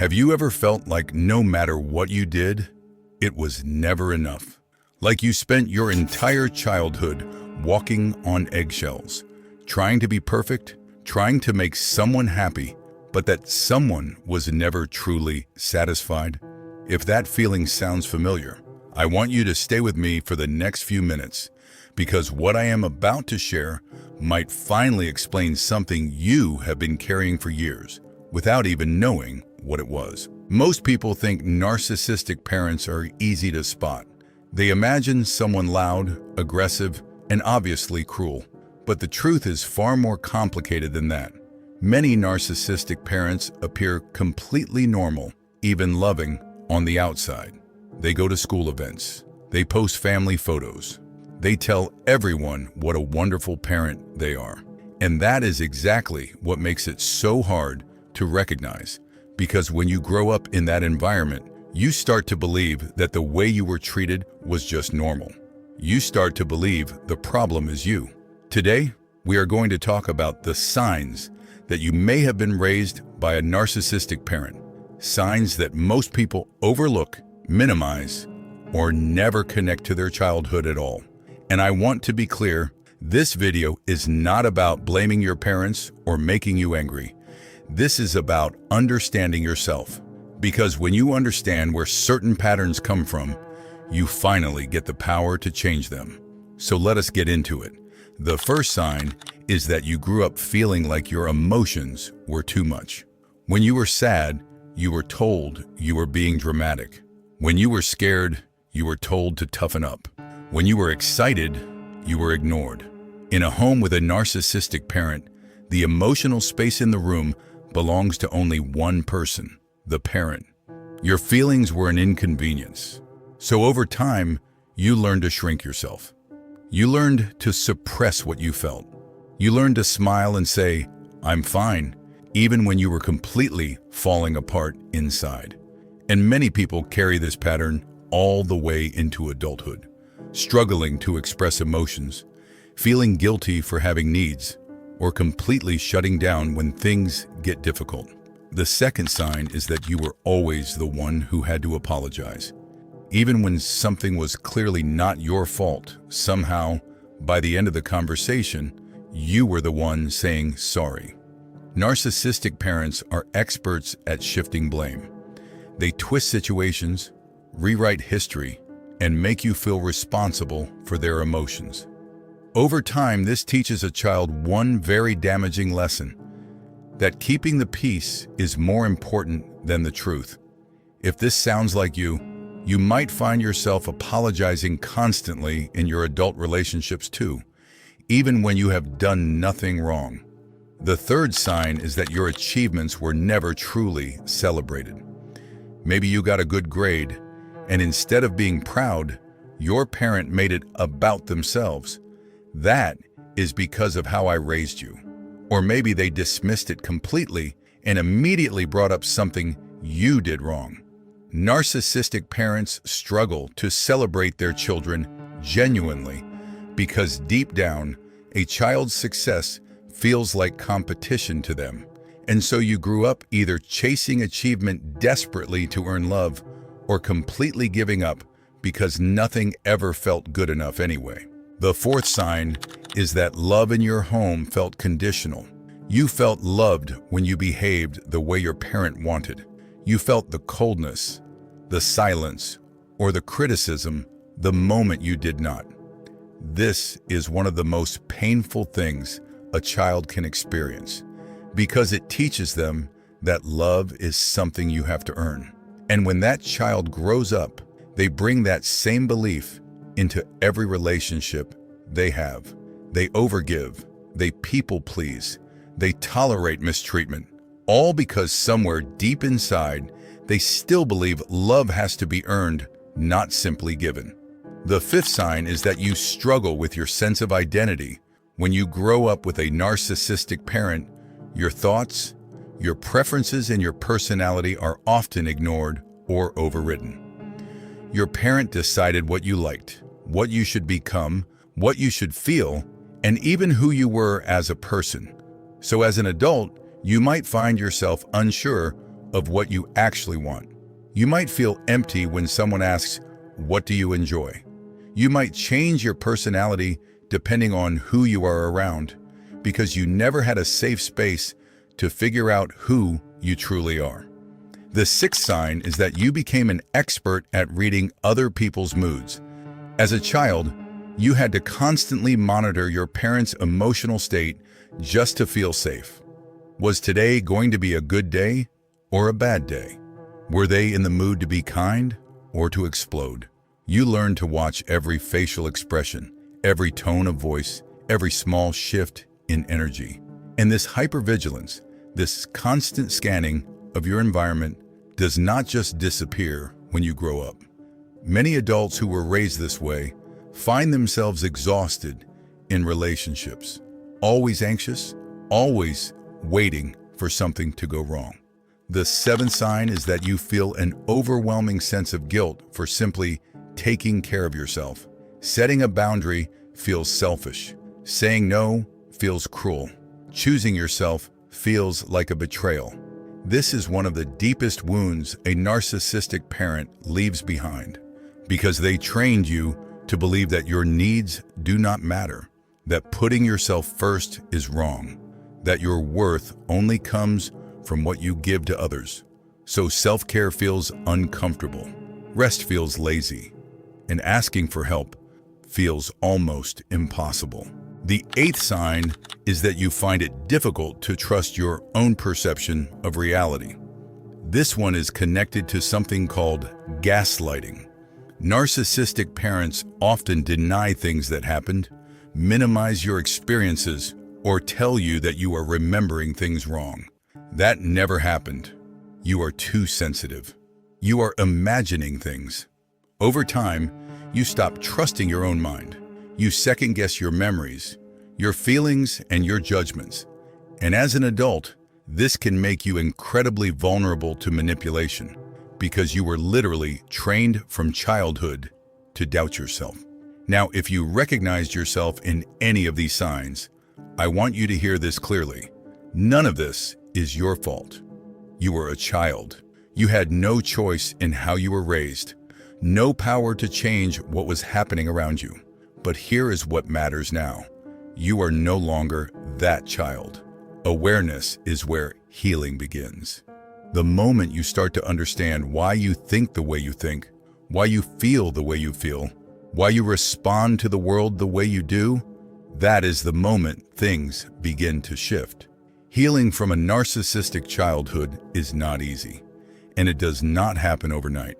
Have you ever felt like no matter what you did, it was never enough? Like you spent your entire childhood walking on eggshells, trying to be perfect, trying to make someone happy, but that someone was never truly satisfied? If that feeling sounds familiar, I want you to stay with me for the next few minutes, because what I am about to share might finally explain something you have been carrying for years, without even knowing what it was. Most people think narcissistic parents are easy to spot. They imagine someone loud, aggressive, and obviously cruel. But the truth is far more complicated than that. Many narcissistic parents appear completely normal, even loving, on the outside. They go to school events. They post family photos. They tell everyone what a wonderful parent they are. And that is exactly what makes it so hard to recognize. Because when you grow up in that environment, you start to believe that the way you were treated was just normal. You start to believe the problem is you. Today, we are going to talk about the signs that you may have been raised by a narcissistic parent. Signs that most people overlook, minimize, or never connect to their childhood at all. And I want to be clear, this video is not about blaming your parents or making you angry. This is about understanding yourself, because when you understand where certain patterns come from, you finally get the power to change them. So let us get into it. The first sign is that you grew up feeling like your emotions were too much. When you were sad, you were told you were being dramatic. When you were scared, you were told to toughen up. When you were excited, you were ignored. In a home with a narcissistic parent, the emotional space in the room belongs to only one person, the parent. Your feelings were an inconvenience. So over time, you learned to shrink yourself. You learned to suppress what you felt. You learned to smile and say, "I'm fine," even when you were completely falling apart inside. And many people carry this pattern all the way into adulthood, struggling to express emotions, feeling guilty for having needs, or completely shutting down when things get difficult. The second sign is that you were always the one who had to apologize. Even when something was clearly not your fault, somehow, by the end of the conversation, you were the one saying sorry. Narcissistic parents are experts at shifting blame. They twist situations, rewrite history, and make you feel responsible for their emotions. Over time, this teaches a child one very damaging lesson: that keeping the peace is more important than the truth. If this sounds like you might find yourself apologizing constantly in your adult relationships too, even when you have done nothing wrong. The third sign is that your achievements were never truly celebrated. Maybe you got a good grade, and instead of being proud, your parent made it about themselves. That is because of how I raised you. Or maybe they dismissed it completely and immediately brought up something you did wrong. Narcissistic parents struggle to celebrate their children genuinely because deep down, a child's success feels like competition to them. And so you grew up either chasing achievement desperately to earn love or completely giving up because nothing ever felt good enough anyway. The fourth sign is that love in your home felt conditional. You felt loved when you behaved the way your parent wanted. You felt the coldness, the silence, or the criticism the moment you did not. This is one of the most painful things a child can experience, because it teaches them that love is something you have to earn. And when that child grows up, they bring that same belief into every relationship they have. They overgive, they people please, they tolerate mistreatment, all because somewhere deep inside, they still believe love has to be earned, not simply given. The fifth sign is that you struggle with your sense of identity. When you grow up with a narcissistic parent, your thoughts, your preferences, and your personality are often ignored or overridden. Your parent decided what you liked, what you should become, what you should feel, and even who you were as a person. So as an adult, you might find yourself unsure of what you actually want. You might feel empty when someone asks, "What do you enjoy?" You might change your personality depending on who you are around, because you never had a safe space to figure out who you truly are. The sixth sign is that you became an expert at reading other people's moods. As a child, you had to constantly monitor your parents' emotional state just to feel safe. Was today going to be a good day or a bad day? Were they in the mood to be kind or to explode? You learned to watch every facial expression, every tone of voice, every small shift in energy. And this hypervigilance, this constant scanning of your environment, does not just disappear when you grow up. Many adults who were raised this way find themselves exhausted in relationships, always anxious, always waiting for something to go wrong. The seventh sign is that you feel an overwhelming sense of guilt for simply taking care of yourself. Setting a boundary feels selfish. Saying no feels cruel. Choosing yourself feels like a betrayal. This is one of the deepest wounds a narcissistic parent leaves behind, because they trained you to believe that your needs do not matter, that putting yourself first is wrong, that your worth only comes from what you give to others. So self-care feels uncomfortable, rest feels lazy, and asking for help feels almost impossible. The eighth sign is that you find it difficult to trust your own perception of reality. This one is connected to something called gaslighting. Narcissistic parents often deny things that happened, minimize your experiences, or tell you that you are remembering things wrong. That never happened. You are too sensitive. You are imagining things. Over time, you stop trusting your own mind. You second-guess your memories, your feelings, and your judgments. And as an adult, this can make you incredibly vulnerable to manipulation, because you were literally trained from childhood to doubt yourself. Now, if you recognized yourself in any of these signs, I want you to hear this clearly. None of this is your fault. You were a child. You had no choice in how you were raised, no power to change what was happening around you. But here is what matters now. You are no longer that child. Awareness is where healing begins. The moment you start to understand why you think the way you think, why you feel the way you feel, why you respond to the world the way you do, that is the moment things begin to shift. Healing from a narcissistic childhood is not easy, and it does not happen overnight.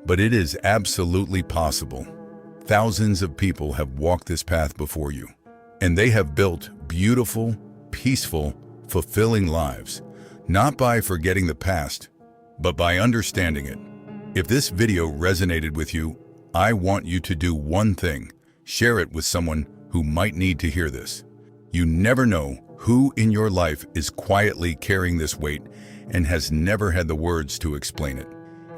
But it is absolutely possible. Thousands of people have walked this path before you, and they have built beautiful, peaceful, fulfilling lives, not by forgetting the past, but by understanding it. If this video resonated with you, I want you to do one thing: share it with someone who might need to hear this. You never know who in your life is quietly carrying this weight and has never had the words to explain it.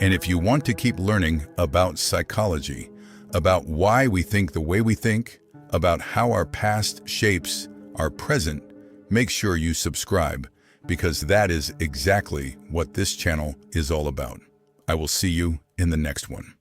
And if you want to keep learning about psychology, about why we think the way we think, about how our past shapes our present, make sure you subscribe, because that is exactly what this channel is all about. I will see you in the next one.